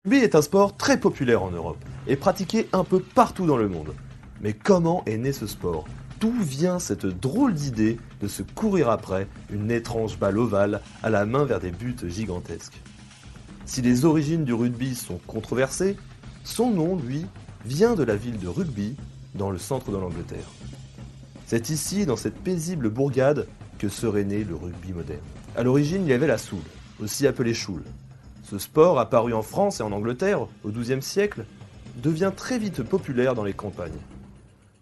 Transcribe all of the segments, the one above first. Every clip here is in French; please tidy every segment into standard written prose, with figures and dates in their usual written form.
rugby est un sport très populaire en Europe et pratiqué un peu partout dans le monde. Mais comment est né ce sport? D'où vient cette drôle d'idée de se courir après une étrange balle ovale à la main vers des buts gigantesques? Si les origines du rugby sont controversées, son nom, lui, vient de la ville de Rugby, dans le centre de l'Angleterre. C'est ici, dans cette paisible bourgade, que serait né le rugby moderne. À l'origine, il y avait la soule, aussi appelée choule. Ce sport, apparu en France et en Angleterre au XIIe siècle, devient très vite populaire dans les campagnes.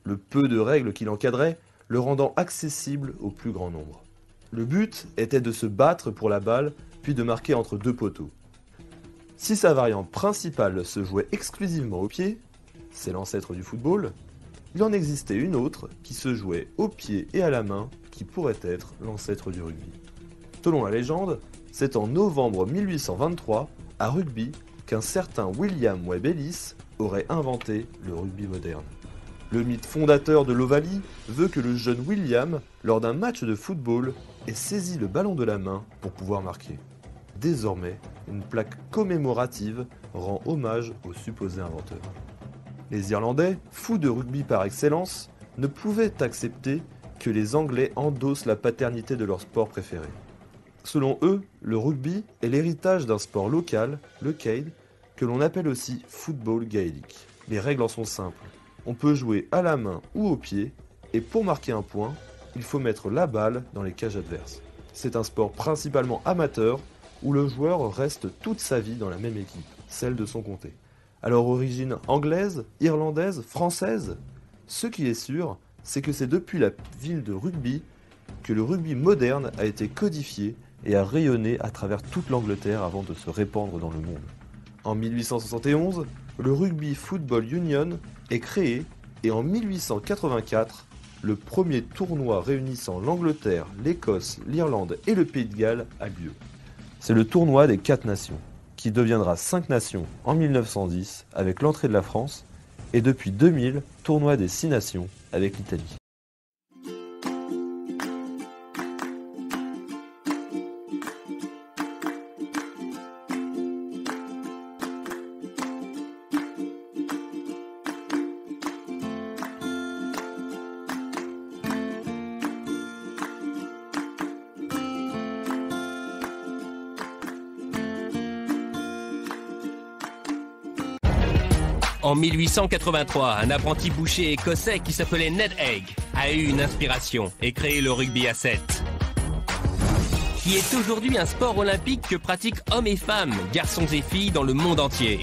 Le peu de règles qui l'encadraient le rendant accessible au plus grand nombre. Le but était de se battre pour la balle, puis de marquer entre deux poteaux. Si sa variante principale se jouait exclusivement au pied, c'est l'ancêtre du football, il en existait une autre qui se jouait au pied et à la main, qui pourrait être l'ancêtre du rugby. Selon la légende, c'est en novembre 1823, à Rugby, qu'un certain William Webb Ellis aurait inventé le rugby moderne. Le mythe fondateur de l'Ovalie veut que le jeune William, lors d'un match de football, ait saisi le ballon de la main pour pouvoir marquer. Désormais, une plaque commémorative rend hommage au supposé inventeur. Les Irlandais, fous de rugby par excellence, ne pouvaient accepter que les Anglais endossent la paternité de leur sport préféré. Selon eux, le rugby est l'héritage d'un sport local, le Gaelic, que l'on appelle aussi football gaélique. Les règles en sont simples. On peut jouer à la main ou au pied, et pour marquer un point, il faut mettre la balle dans les cages adverses. C'est un sport principalement amateur, où le joueur reste toute sa vie dans la même équipe, celle de son comté. Alors origine anglaise, irlandaise, française? Ce qui est sûr, c'est que c'est depuis la ville de Rugby que le rugby moderne a été codifié et a rayonné à travers toute l'Angleterre avant de se répandre dans le monde. En 1871, le Rugby Football Union est créé et en 1884, le premier tournoi réunissant l'Angleterre, l'Écosse, l'Irlande et le Pays de Galles a lieu. C'est le tournoi des 4 nations, qui deviendra 5 nations en 1910 avec l'entrée de la France, et depuis 2000, tournoi des 6 nations avec l'Italie. En 1883, un apprenti boucher écossais qui s'appelait Ned Egg a eu une inspiration et créé le rugby à 7, qui est aujourd'hui un sport olympique que pratiquent hommes et femmes, garçons et filles dans le monde entier.